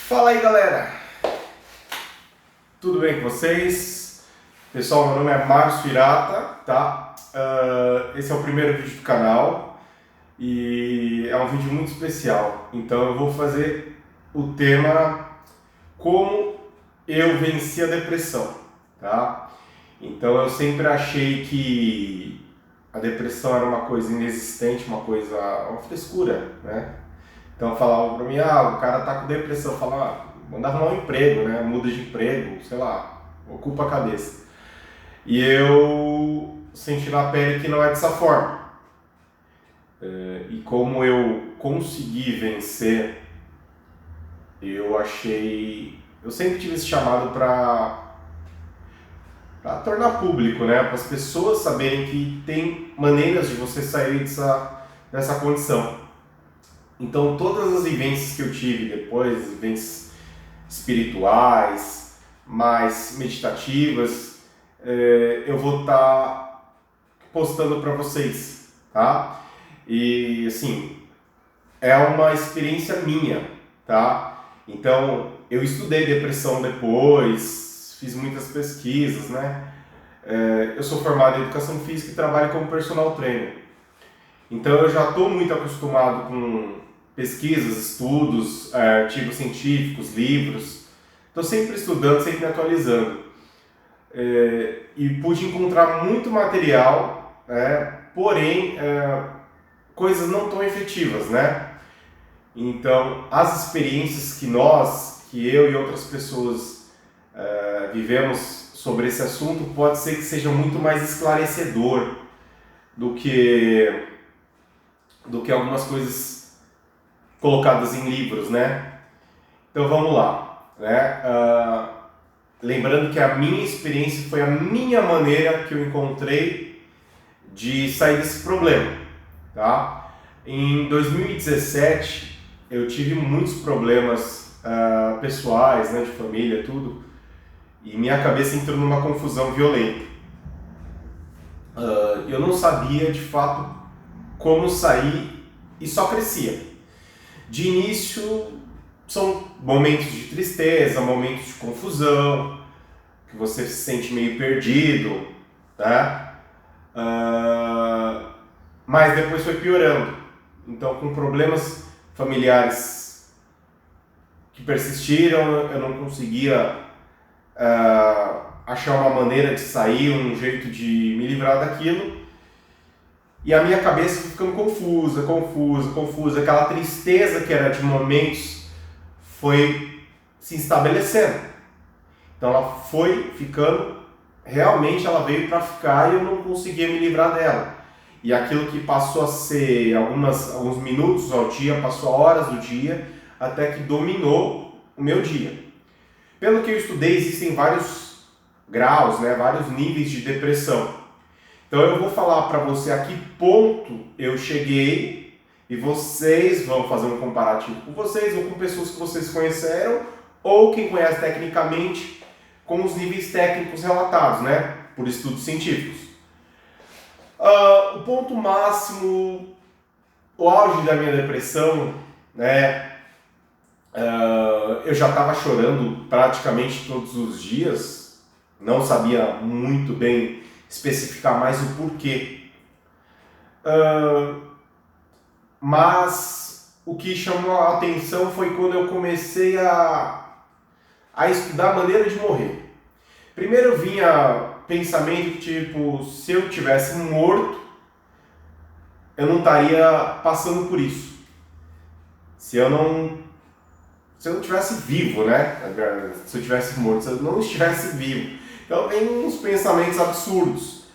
Fala aí, galera! Tudo bem com vocês? Pessoal, meu nome é Márcio Hirata, tá? Esse é o primeiro vídeo do canal e é um vídeo muito especial. Então eu vou fazer o tema como eu venci a depressão, tá? Então eu sempre achei que a depressão era uma coisa inexistente, uma frescura, né? Então falavam pra mim, o cara tá com depressão, eu falava, manda arrumar um emprego, né? Muda de emprego, sei lá, ocupa a cabeça. E eu senti na pele que não é dessa forma. E como eu consegui vencer, eu sempre tive esse chamado para tornar público, né? Para as pessoas saberem que tem maneiras de você sair dessa condição. Então, todas as vivências que eu tive depois, vivências espirituais, mais meditativas, eu vou estar postando para vocês, tá? E, assim, é uma experiência minha, tá? Então, eu estudei depressão depois, fiz muitas pesquisas, né? Eu sou formado em Educação Física e trabalho como personal trainer. Então, eu já estou muito acostumado com pesquisas, estudos, artigos científicos, livros. Estou sempre estudando, sempre me atualizando. E pude encontrar muito material, porém, coisas não tão efetivas, né? Então, as experiências que eu e outras pessoas vivemos sobre esse assunto, pode ser que seja muito mais esclarecedor do que algumas coisas colocadas em livros, né? Então vamos lá, né? Lembrando que a minha experiência foi a minha maneira que eu encontrei de sair desse problema, tá? Em 2017 eu tive muitos problemas pessoais, né, de família, tudo, e minha cabeça entrou numa confusão violenta. Eu não sabia de fato como sair e só crescia. De início, são momentos de tristeza, momentos de confusão, que você se sente meio perdido, tá? Mas depois foi piorando. Então, com problemas familiares que persistiram, eu não conseguia achar uma maneira de sair, um jeito de me livrar daquilo. E a minha cabeça foi ficando confusa. Aquela tristeza que era de momentos foi se estabelecendo. Então ela foi ficando, realmente ela veio para ficar e eu não conseguia me livrar dela. E aquilo que passou a ser alguns minutos ao dia, passou horas do dia, até que dominou o meu dia. Pelo que eu estudei, existem vários graus, né, vários níveis de depressão. Então eu vou falar para você a que ponto eu cheguei e vocês vão fazer um comparativo com vocês ou com pessoas que vocês conheceram ou quem conhece tecnicamente com os níveis técnicos relatados, né, por estudos científicos. O ponto máximo, o auge da minha depressão, né, eu já estava chorando praticamente todos os dias, não sabia muito bem especificar mais o porquê. Mas o que chamou a atenção foi quando eu comecei a estudar a maneira de morrer. Primeiro vinha pensamento tipo, se eu tivesse morto, eu não estaria passando por isso. Se eu não tivesse vivo, né? Se eu tivesse morto, se eu não estivesse vivo. Então vem uns pensamentos absurdos.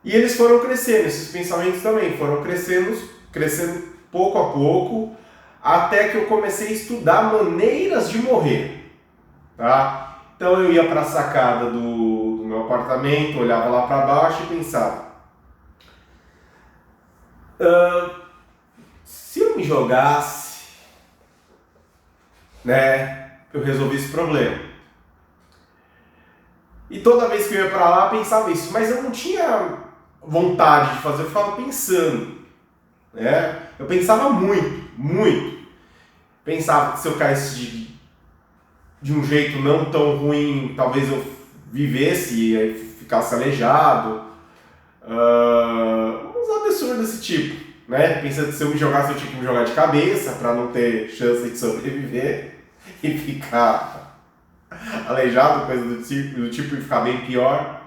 E eles foram crescendo, esses pensamentos também foram crescendo pouco a pouco, até que eu comecei a estudar maneiras de morrer, tá? Então eu ia para a sacada do meu apartamento, olhava lá para baixo e pensava, se eu me jogasse, né, eu resolvi esse problema. E toda vez que eu ia para lá, eu pensava isso, mas eu não tinha vontade de fazer, eu ficava pensando, né? Eu pensava muito. Pensava que se eu caísse de um jeito não tão ruim, talvez eu vivesse e ficasse aleijado. Uns absurdos desse tipo, né? Pensando que se eu me jogasse, eu tinha que me jogar de cabeça para não ter chance de sobreviver e ficar aleijado, coisa do tipo e ficar bem pior.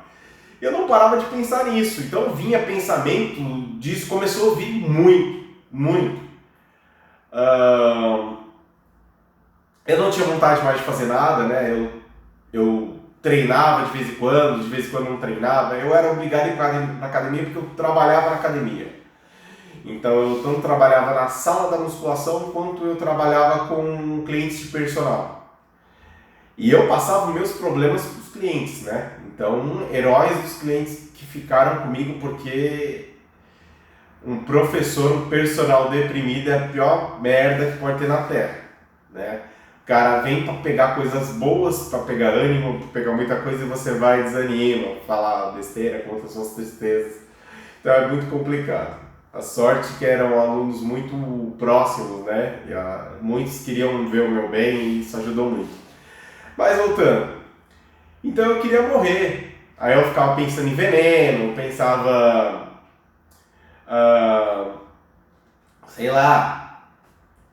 Eu não parava de pensar nisso, então vinha pensamento disso, começou a vir muito, muito. Eu não tinha vontade mais de fazer nada, né? Eu treinava de vez em quando não treinava. Eu era obrigado a ir na academia porque eu trabalhava na academia. Então eu tanto trabalhava na sala da musculação quanto eu trabalhava com clientes de personal. E eu passava meus problemas para os clientes, né? Então, heróis dos clientes que ficaram comigo, porque um professor, um personal deprimido é a pior merda que pode ter na Terra, né? O cara vem para pegar coisas boas, para pegar ânimo, para pegar muita coisa e você vai e desanima, falar besteira, conta suas tristezas. Então é muito complicado. A sorte que eram alunos muito próximos, né? Muitos queriam ver o meu bem e isso ajudou muito. Mas voltando, então eu queria morrer. Aí eu ficava pensando em veneno, pensava, sei lá,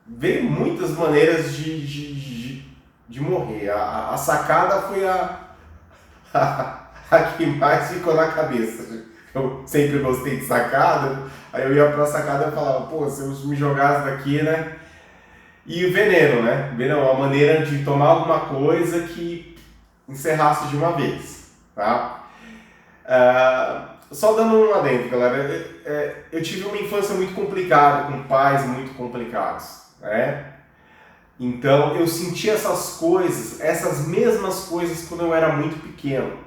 veio muitas maneiras de morrer. A sacada foi a que mais ficou na cabeça. Eu sempre gostei de sacada, aí eu ia pra sacada e falava, pô, se eu me jogasse daqui, né? E o veneno, né? Veneno é uma maneira de tomar alguma coisa que encerrasse de uma vez, tá? Só dando um adendo, galera, eu tive uma infância muito complicada, com pais muito complicados, né? Então eu senti essas coisas, essas mesmas coisas quando eu era muito pequeno.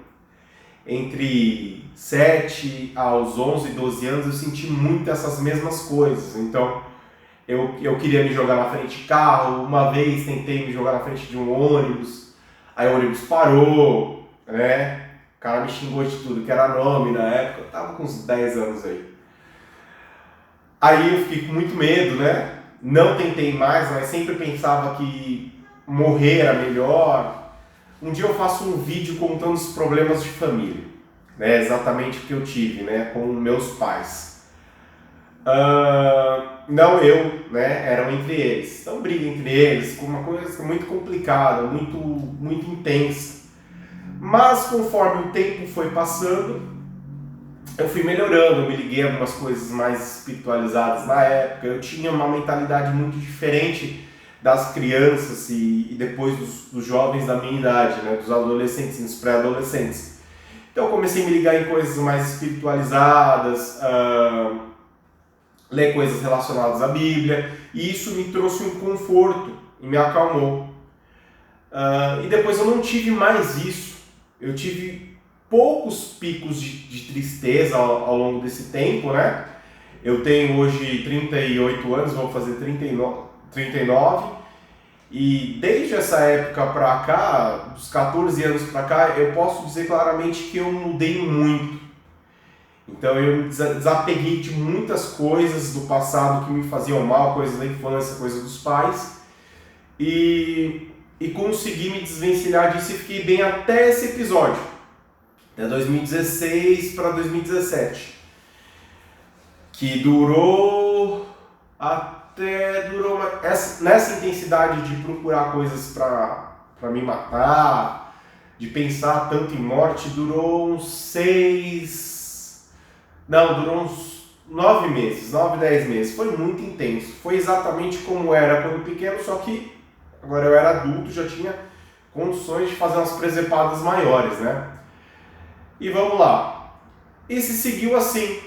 Entre 7 aos 11, 12 anos eu senti muito essas mesmas coisas. Então eu queria me jogar na frente de carro, uma vez tentei me jogar na frente de um ônibus, aí o ônibus parou, né? O cara me xingou de tudo, que era nome na época, eu tava com uns 10 anos aí. Aí eu fiquei com muito medo, né? Não tentei mais, mas sempre pensava que morrer era melhor. Um dia eu faço um vídeo contando os problemas de família, né? Exatamente o que eu tive, né? Com meus pais. Não eu, né? Eram entre eles. Então briga entre eles, com uma coisa muito complicada, muito intensa. Mas conforme o tempo foi passando, eu fui melhorando, eu me liguei a algumas coisas mais espiritualizadas na época, eu tinha uma mentalidade muito diferente das crianças e depois dos jovens da minha idade, né? Dos adolescentes, dos pré-adolescentes. Então eu comecei a me ligar em coisas mais espiritualizadas, ler coisas relacionadas à Bíblia, e isso me trouxe um conforto e me acalmou. E depois eu não tive mais isso, eu tive poucos picos de tristeza ao longo desse tempo, né? Eu tenho hoje 38 anos, vou fazer 39, e desde essa época pra cá, dos 14 anos pra cá, eu posso dizer claramente que eu mudei muito. Então eu me desapeguei de muitas coisas do passado que me faziam mal, coisas da infância, coisas dos pais, e consegui me desvencilhar disso e fiquei bem até esse episódio, 2016 para 2017, que durou nessa intensidade de procurar coisas para me matar, de pensar tanto em morte, durou uns 9 meses, 9, 10 meses. Foi muito intenso. Foi exatamente como era quando pequeno, só que agora eu era adulto, já tinha condições de fazer umas presepadas maiores, né? E vamos lá. E se seguiu assim.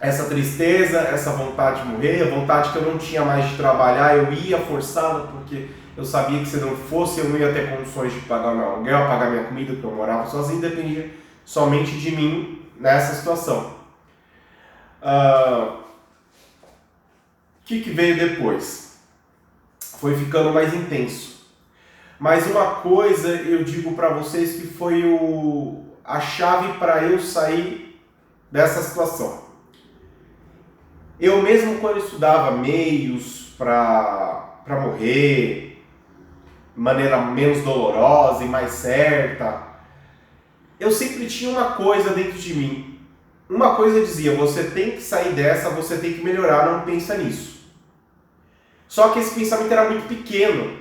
Essa tristeza, essa vontade de morrer, a vontade que eu não tinha mais de trabalhar, eu ia forçado porque eu sabia que se não fosse eu não ia ter condições de pagar meu aluguel, pagar minha comida, porque eu morava sozinho, dependia somente de mim nessa situação. O que veio depois? Foi ficando mais intenso. Mas uma coisa eu digo para vocês que foi a chave para eu sair dessa situação. Eu mesmo quando estudava meios para morrer, maneira menos dolorosa e mais certa. Eu sempre tinha uma coisa dentro de mim. Uma coisa dizia, você tem que sair dessa, você tem que melhorar, não pensa nisso. Só que esse pensamento era muito pequeno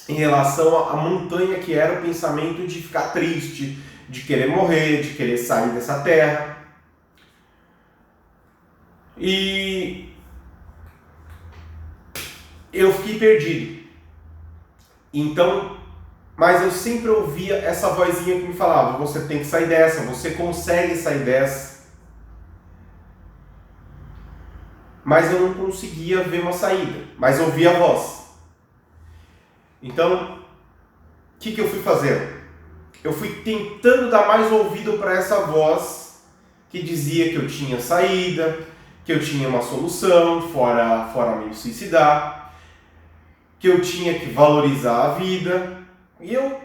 em relação à montanha que era o pensamento de ficar triste, de querer morrer, de querer sair dessa terra. E eu fiquei perdido. Então, mas eu sempre ouvia essa vozinha que me falava, você tem que sair dessa, você consegue sair dessa. Mas eu não conseguia ver uma saída, mas ouvia a voz. Então, o que eu fui fazendo? Eu fui tentando dar mais ouvido para essa voz que dizia que eu tinha saída, que eu tinha uma solução, fora me suicidar, que eu tinha que valorizar a vida. E eu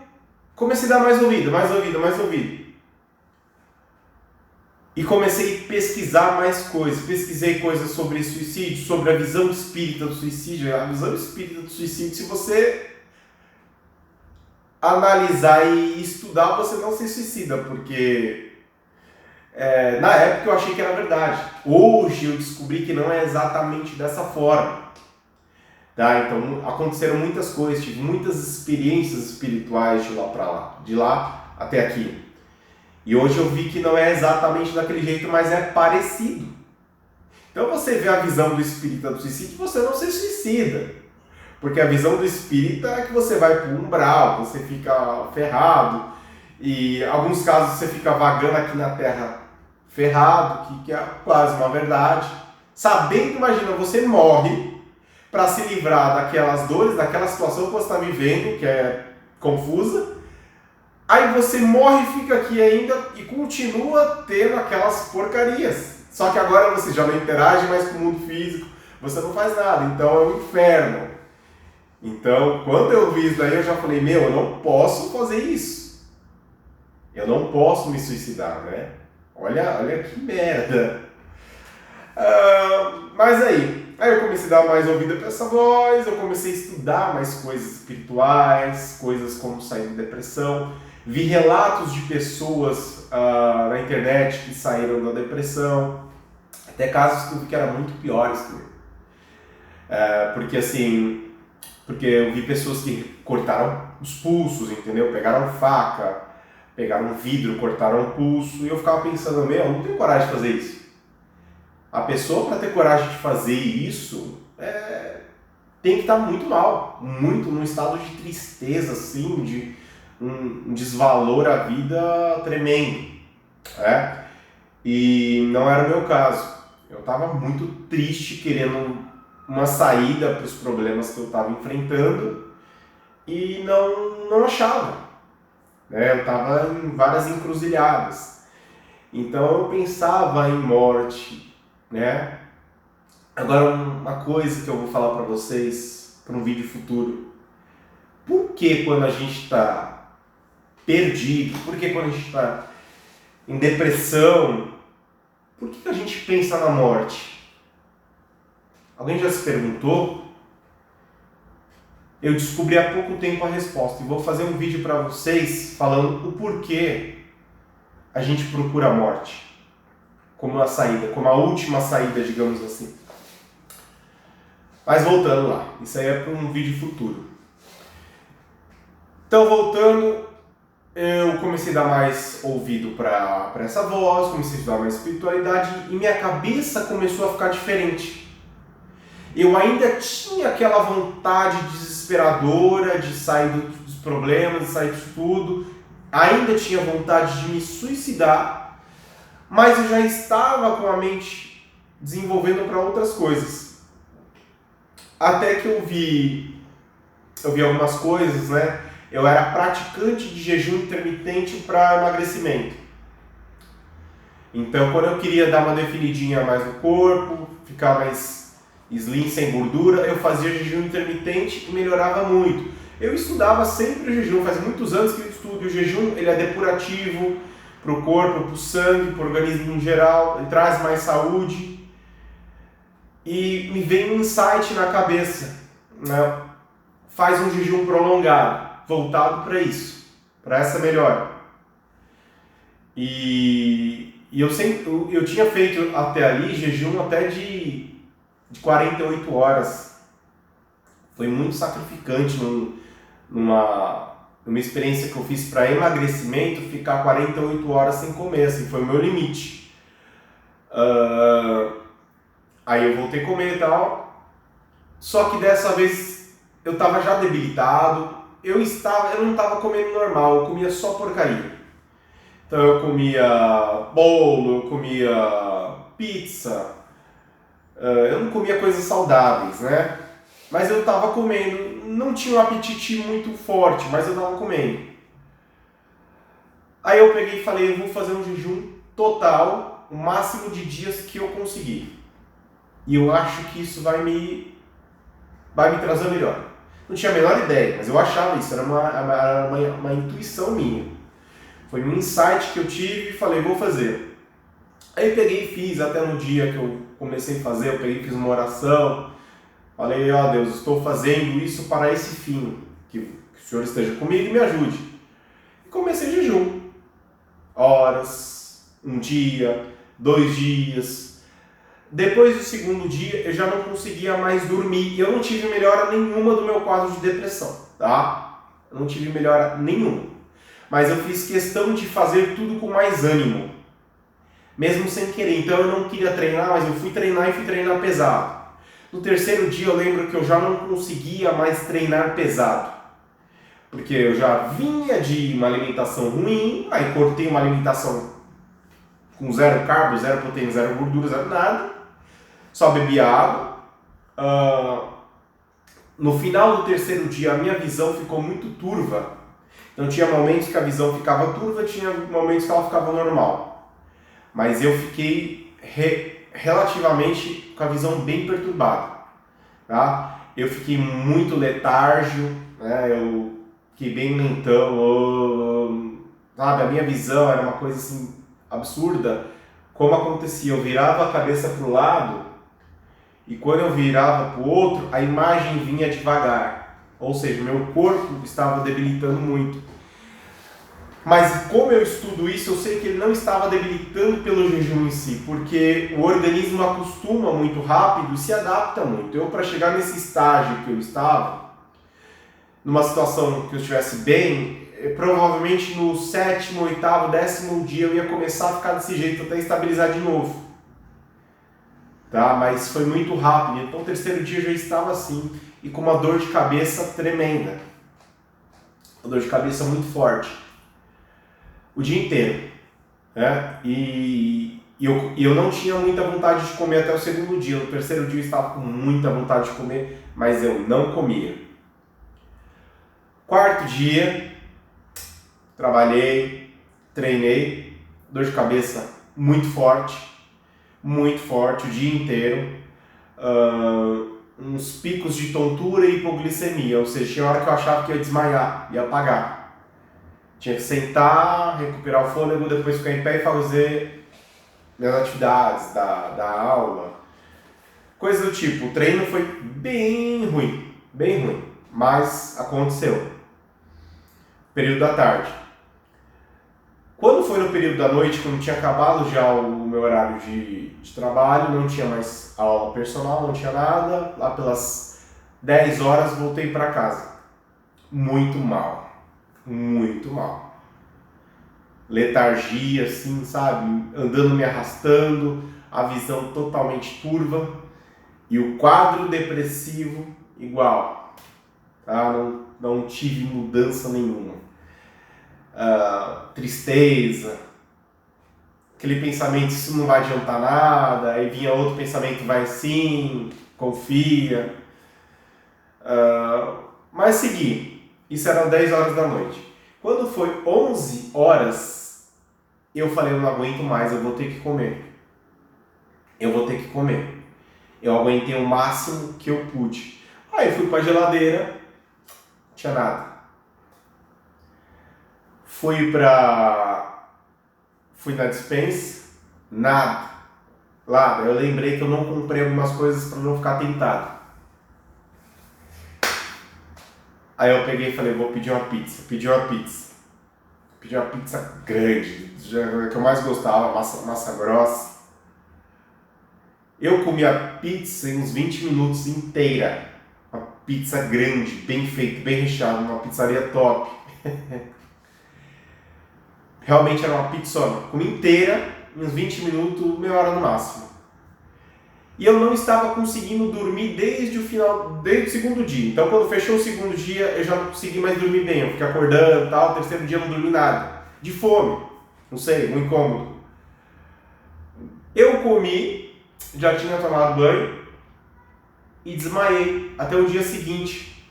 comecei a dar mais ouvido. E comecei a pesquisar mais coisas. Pesquisei coisas sobre suicídio, sobre a visão espírita do suicídio. A visão espírita do suicídio, se você analisar e estudar, você não se suicida, porque na época eu achei que era verdade. Hoje eu descobri que não é exatamente dessa forma. Tá? Então aconteceram muitas coisas, tive muitas experiências espirituais de lá para lá, de lá até aqui. E hoje eu vi que não é exatamente daquele jeito, mas é parecido. Então você vê a visão do espírita do suicídio, você não se suicida. Porque a visão do espírita é que você vai para o umbral, você fica ferrado, e em alguns casos você fica vagando aqui na Terra ferrado, que é quase uma verdade. Sabendo, imagina, você morre para se livrar daquelas dores, daquela situação que você está vivendo, que é confusa. Aí você morre e fica aqui ainda e continua tendo aquelas porcarias. Só que agora você já não interage mais com o mundo físico, você não faz nada, então é um inferno. Então, quando eu vi isso daí, eu já falei, eu não posso fazer isso. Eu não posso me suicidar, né? Olha que merda. Mas aí eu comecei a dar mais ouvida para essa voz, eu comecei a estudar mais coisas espirituais, coisas como sair da depressão. Vi relatos de pessoas na internet que saíram da depressão, até casos que eu vi que eram muito piores que eu. Porque eu vi pessoas que cortaram os pulsos, entendeu? Pegaram faca, pegaram vidro, cortaram o pulso, e eu ficava pensando, eu não tenho coragem de fazer isso. A pessoa, para ter coragem de fazer isso, tem que estar muito mal, muito num estado de tristeza, assim, de um desvalor à vida tremendo. E não era o meu caso. Eu estava muito triste, querendo uma saída para os problemas que eu estava enfrentando e não achava. Eu estava em várias encruzilhadas. Então eu pensava em morte. Agora, uma coisa que eu vou falar para vocês para um vídeo futuro. Por que quando a gente está perdido, por que quando a gente está em depressão, por que a gente pensa na morte? Alguém já se perguntou? Eu descobri há pouco tempo a resposta e vou fazer um vídeo para vocês falando o porquê a gente procura a morte como uma saída, como a última saída, digamos assim. Mas voltando lá, isso aí é para um vídeo futuro. Então, voltando, eu comecei a dar mais ouvido para essa voz, comecei a estudar mais espiritualidade e minha cabeça começou a ficar diferente. Eu ainda tinha aquela vontade desesperadora de sair dos problemas, de sair disso tudo, ainda tinha vontade de me suicidar, mas eu já estava com a mente desenvolvendo para outras coisas. Até que eu vi algumas coisas, Eu era praticante de jejum intermitente para emagrecimento. Então, quando eu queria dar uma definidinha mais no corpo, ficar mais slim, sem gordura, eu fazia jejum intermitente e melhorava muito. Eu estudava sempre o jejum, faz muitos anos que eu estudo. O jejum ele é depurativo para o corpo, para o sangue, para o organismo em geral, ele traz mais saúde. E me veio um insight na cabeça, faz um jejum prolongado, voltado para isso, para essa melhora. E eu tinha feito até ali jejum até de 48 horas. Foi muito sacrificante numa experiência que eu fiz para emagrecimento, ficar 48 horas sem comer, assim, foi o meu limite. Aí eu voltei a comer e tal, só que dessa vez eu estava já debilitado, eu não estava comendo normal, eu comia só porcaria. Então eu comia bolo, eu comia pizza, eu não comia coisas saudáveis, né? Mas eu estava comendo, não tinha um apetite muito forte, mas eu estava comendo. Aí eu peguei e falei, eu vou fazer um jejum total, o máximo de dias que eu conseguir. E eu acho que isso vai me trazer melhor. Não tinha a menor ideia, mas eu achava isso, era uma intuição minha. Foi um insight que eu tive e falei, vou fazer. Aí peguei e fiz, até no dia que eu comecei a fazer, eu peguei e fiz uma oração. Falei, ó Deus, estou fazendo isso para esse fim, que o Senhor esteja comigo e me ajude. E comecei jejum. Horas, um dia, 2 dias. Depois do segundo dia, eu já não conseguia mais dormir. E eu não tive melhora nenhuma do meu quadro de depressão, tá? Eu não tive melhora nenhuma. Mas eu fiz questão de fazer tudo com mais ânimo. Mesmo sem querer. Então eu não queria treinar, mas eu fui treinar e fui treinar pesado. No terceiro dia eu lembro que eu já não conseguia mais treinar pesado. Porque eu já vinha de uma alimentação ruim, aí cortei uma alimentação com zero carbo, zero proteína, zero gordura, zero nada. Só bebia água. No final do terceiro dia a minha visão ficou muito turva. Então tinha momentos que a visão ficava turva, tinha momentos que ela ficava normal. Mas eu fiquei relativamente com a visão bem perturbada. Tá? Eu fiquei muito letárgico, né? Eu fiquei bem lentão, sabe? A minha visão era uma coisa assim absurda. Como acontecia, eu virava a cabeça para o lado e quando eu virava para o outro, a imagem vinha devagar. Ou seja, meu corpo estava debilitando muito. Mas como eu estudo isso, eu sei que ele não estava debilitando pelo jejum em si, porque o organismo acostuma muito rápido e se adapta muito. Eu, para chegar nesse estágio que eu estava, numa situação que eu estivesse bem, provavelmente no 7º, 8º, 10º dia eu ia começar a ficar desse jeito até estabilizar de novo. Tá? Mas foi muito rápido, então o terceiro dia eu já estava assim, e com uma dor de cabeça tremenda. Uma dor de cabeça muito forte. O dia inteiro, né? E eu não tinha muita vontade de comer até o segundo dia. No terceiro dia eu estava com muita vontade de comer, mas eu não comia. Quarto dia, trabalhei, treinei, dor de cabeça muito forte o dia inteiro, uns picos de tontura e hipoglicemia, ou seja, tinha hora que eu achava que ia desmaiar, ia apagar. Tinha que sentar, recuperar o fôlego, depois ficar em pé e fazer minhas atividades da aula. Coisa do tipo, o treino foi bem ruim, mas aconteceu. Período da tarde. Quando foi no período da noite, quando tinha acabado já o meu horário de trabalho, não tinha mais aula personal, não tinha nada, lá pelas 10 horas voltei para casa. Muito mal. Letargia, assim, sabe? Andando, me arrastando, a visão totalmente turva e o quadro depressivo igual. Tá? Não tive mudança nenhuma. Tristeza, aquele pensamento, isso não vai adiantar nada, aí vinha outro pensamento, vai sim, confia. Mas segui. Isso eram 10 horas da noite. Quando foi 11 horas, eu falei, eu não aguento mais, eu vou ter que comer. Eu aguentei o máximo que eu pude. Aí fui pra geladeira, não tinha nada. Fui na despensa, nada. Eu lembrei que eu não comprei algumas coisas para não ficar tentado. Aí eu peguei e falei, vou pedir uma pizza. Pedi uma pizza grande, que eu mais gostava, massa grossa. Eu comi a pizza em uns 20 minutos inteira. Uma pizza grande, bem feita, bem recheada, uma pizzaria top. Realmente era uma pizzona. Comi inteira, em uns 20 minutos, meia hora no máximo. E eu não estava conseguindo dormir desde o segundo dia. Então, quando fechou o segundo dia, eu já não consegui mais dormir bem. Eu fiquei acordando e tal. O terceiro dia eu não dormi nada. De fome. Não sei, um incômodo. Eu comi, já tinha tomado banho e desmaiei até o dia seguinte,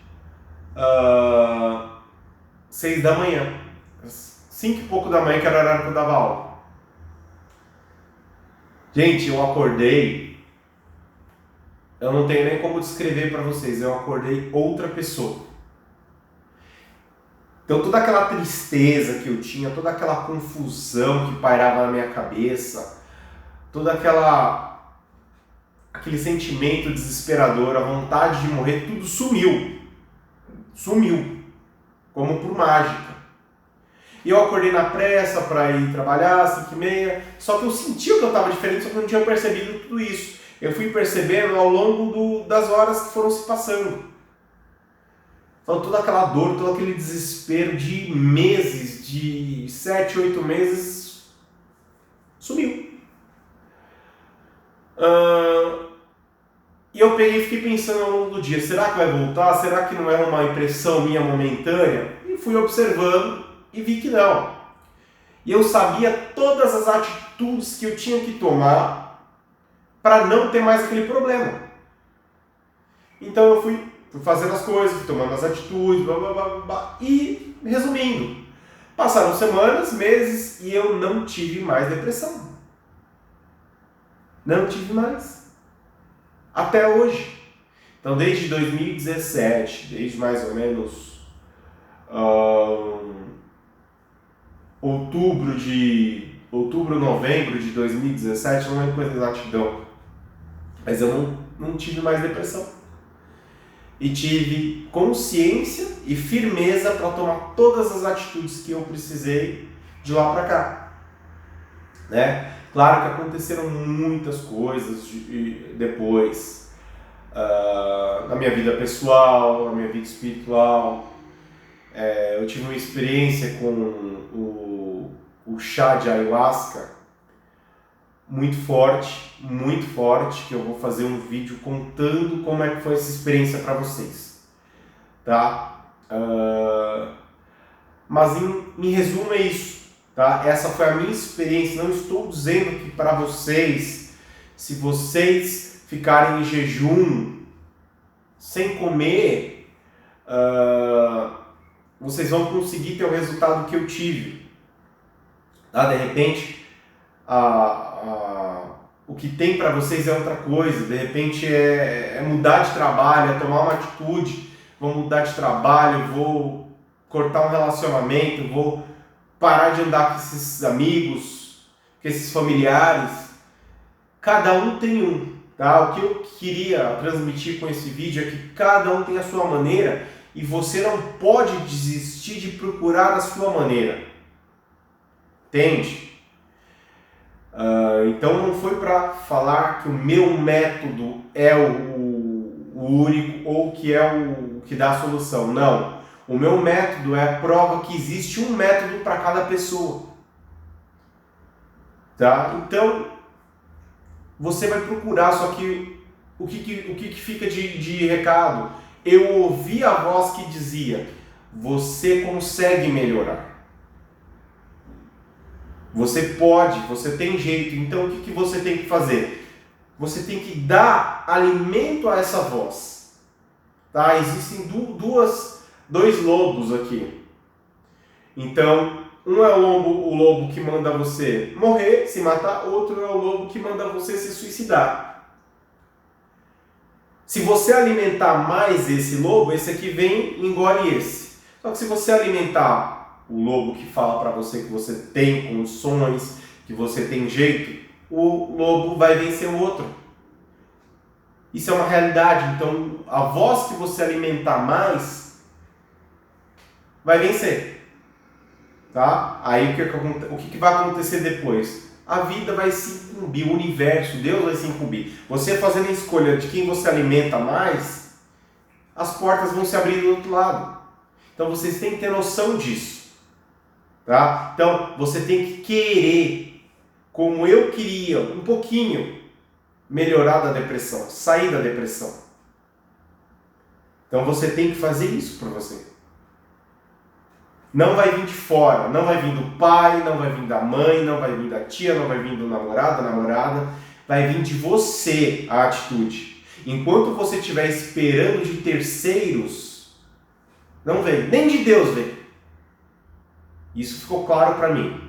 6 da manhã. 5 e pouco da manhã, que era o horário que eu dava aula. Gente, eu acordei. Eu não tenho nem como descrever para vocês, eu acordei outra pessoa. Então toda aquela tristeza que eu tinha, toda aquela confusão que pairava na minha cabeça, toda aquele sentimento desesperador, a vontade de morrer, tudo sumiu. Sumiu, como por mágica. E eu acordei na pressa para ir trabalhar, 5h30, só que eu sentia que eu estava diferente, só que eu não tinha percebido tudo isso. Eu fui percebendo ao longo das horas que foram se passando. Então toda aquela dor, todo aquele desespero de meses, de 7, 8 meses, sumiu. E eu peguei e fiquei pensando ao longo do dia, será que vai voltar? Será que não é uma impressão minha momentânea? E fui observando e vi que não. E eu sabia todas as atitudes que eu tinha que tomar para não ter mais aquele problema. Então eu fui fazendo as coisas, fui tomando as atitudes, blá, blá, blá, blá, e resumindo, passaram semanas, meses e eu não tive mais depressão. Não tive mais. Até hoje. Então desde 2017, desde mais ou menos outubro, novembro de 2017, não lembro com exatidão, mas eu não tive mais depressão. E tive consciência e firmeza para tomar todas as atitudes que eu precisei de lá para cá. Né? Claro que aconteceram muitas coisas depois, na minha vida pessoal, na minha vida espiritual. Eu tive uma experiência com o chá de ayahuasca muito forte, que eu vou fazer um vídeo contando como é que foi essa experiência para vocês, tá? Mas em resumo é isso, tá? Essa foi a minha experiência, não estou dizendo que para vocês, se vocês ficarem em jejum, sem comer, vocês vão conseguir ter o resultado que eu tive, tá? De repente, o que tem para vocês é outra coisa, de repente é mudar de trabalho, é tomar uma atitude, vou mudar de trabalho, vou cortar um relacionamento, vou parar de andar com esses amigos, com esses familiares. Cada um tem um, tá? O que eu queria transmitir com esse vídeo é que cada um tem a sua maneira e você não pode desistir de procurar a sua maneira. Entende? Então não foi para falar que o meu método é o único ou que é o que dá a solução. Não. O meu método é a prova que existe um método para cada pessoa. Tá? Então você vai procurar, só que o que fica de recado? Eu ouvi a voz que dizia: você consegue melhorar. Você pode, você tem jeito. Então o que você tem que fazer? Você tem que dar alimento a essa voz. Tá? Existem dois lobos aqui. Então, um é o lobo que manda você morrer, se matar. Outro é o lobo que manda você se suicidar. Se você alimentar mais esse lobo, esse aqui vem e engole esse. Só que se você alimentar o lobo que fala para você que você tem condições, que você tem jeito, o lobo vai vencer o outro. Isso é uma realidade. Então, a voz que você alimentar mais, vai vencer. Tá? Aí o que vai acontecer depois? A vida vai se incumbir, o universo, Deus vai se incumbir. Você fazendo a escolha de quem você alimenta mais, as portas vão se abrir do outro lado. Então vocês têm que ter noção disso. Tá? Então você tem que querer, como eu queria, um pouquinho, melhorar da depressão, sair da depressão. Então você tem que fazer isso para você. Não vai vir de fora, não vai vir do pai, não vai vir da mãe, não vai vir da tia, não vai vir do namorado, da namorada, vai vir de você a atitude. Enquanto você estiver esperando de terceiros, não vem, nem de Deus vem. Isso ficou claro para mim,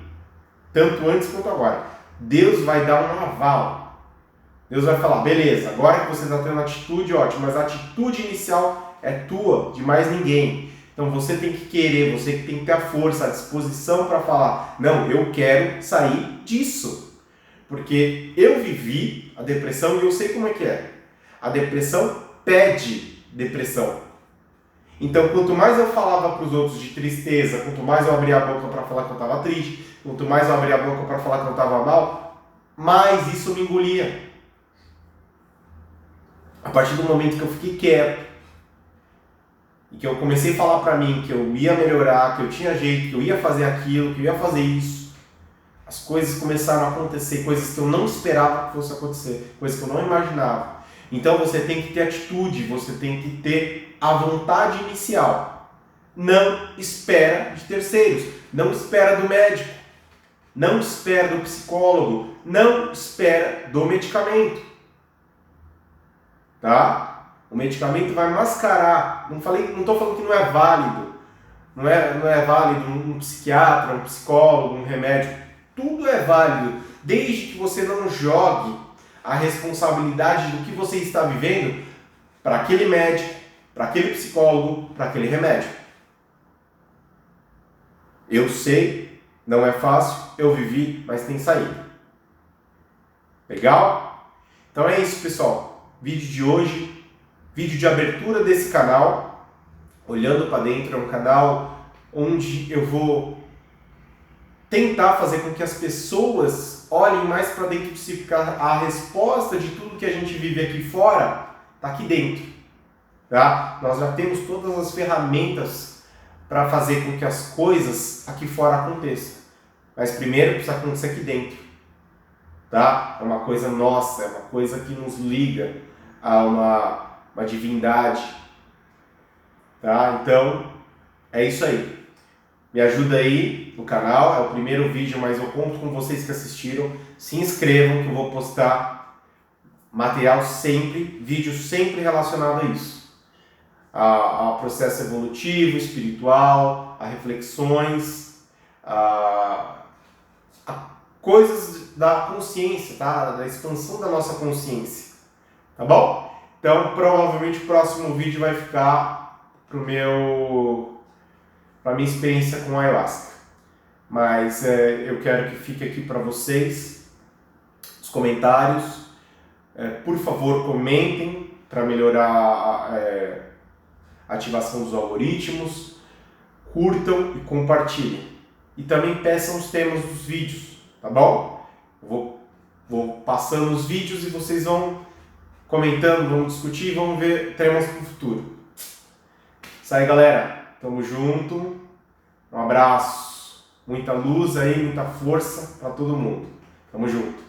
tanto antes quanto agora. Deus vai dar um aval. Deus vai falar, beleza, agora que você está tendo atitude, ótimo, mas a atitude inicial é tua, de mais ninguém. Então você tem que querer, você tem que ter a força, a disposição para falar, não, eu quero sair disso. Porque eu vivi a depressão e eu sei como é que é. A depressão pede depressão. Então quanto mais eu falava para os outros de tristeza, quanto mais eu abria a boca para falar que eu estava triste, quanto mais eu abria a boca para falar que eu estava mal, mais isso me engolia. A partir do momento que eu fiquei quieto, e que eu comecei a falar pra mim que eu ia melhorar, que eu tinha jeito, que eu ia fazer aquilo, que eu ia fazer isso, as coisas começaram a acontecer, coisas que eu não esperava que fosse acontecer, coisas que eu não imaginava. Então você tem que ter atitude, você tem que ter a vontade inicial. Não espera de terceiros, não espera do médico, não espera do psicólogo, não espera do medicamento. Tá? O medicamento vai mascarar. Não estou falando que não é válido. Não é válido um psiquiatra, um psicólogo, um remédio. Tudo é válido, desde que você não jogue a responsabilidade do que você está vivendo para aquele médico, para aquele psicólogo, para aquele remédio. Eu sei, não é fácil, eu vivi, mas tem saída. Legal? Então é isso, pessoal. Vídeo de hoje. Vídeo de abertura desse canal, Olhando para Dentro, é um canal onde eu vou tentar fazer com que as pessoas olhem mais para dentro de si, porque a resposta de tudo que a gente vive aqui fora está aqui dentro. Tá? Nós já temos todas as ferramentas para fazer com que as coisas aqui fora aconteçam. Mas primeiro precisa acontecer aqui dentro. Tá? É uma coisa nossa, é uma coisa que nos liga a uma divindade, tá? Então, é isso aí. Me ajuda aí no canal, é o primeiro vídeo, mas eu conto com vocês que assistiram. Se inscrevam que eu vou postar material sempre, vídeo sempre relacionado a isso. A processo evolutivo, espiritual, a reflexões, a coisas da consciência, tá? Da expansão da nossa consciência, tá bom? Então, provavelmente o próximo vídeo vai ficar para minha experiência com a ayahuasca. Mas eu quero que fique aqui para vocês os comentários. Por favor, comentem para melhorar a ativação dos algoritmos. Curtam e compartilhem. E também peçam os temas dos vídeos, tá bom? Eu vou passando os vídeos e vocês vão comentando, vamos discutir, vamos ver temas para o futuro. Isso aí, galera. Tamo junto. Um abraço. Muita luz aí, muita força para todo mundo. Tamo junto.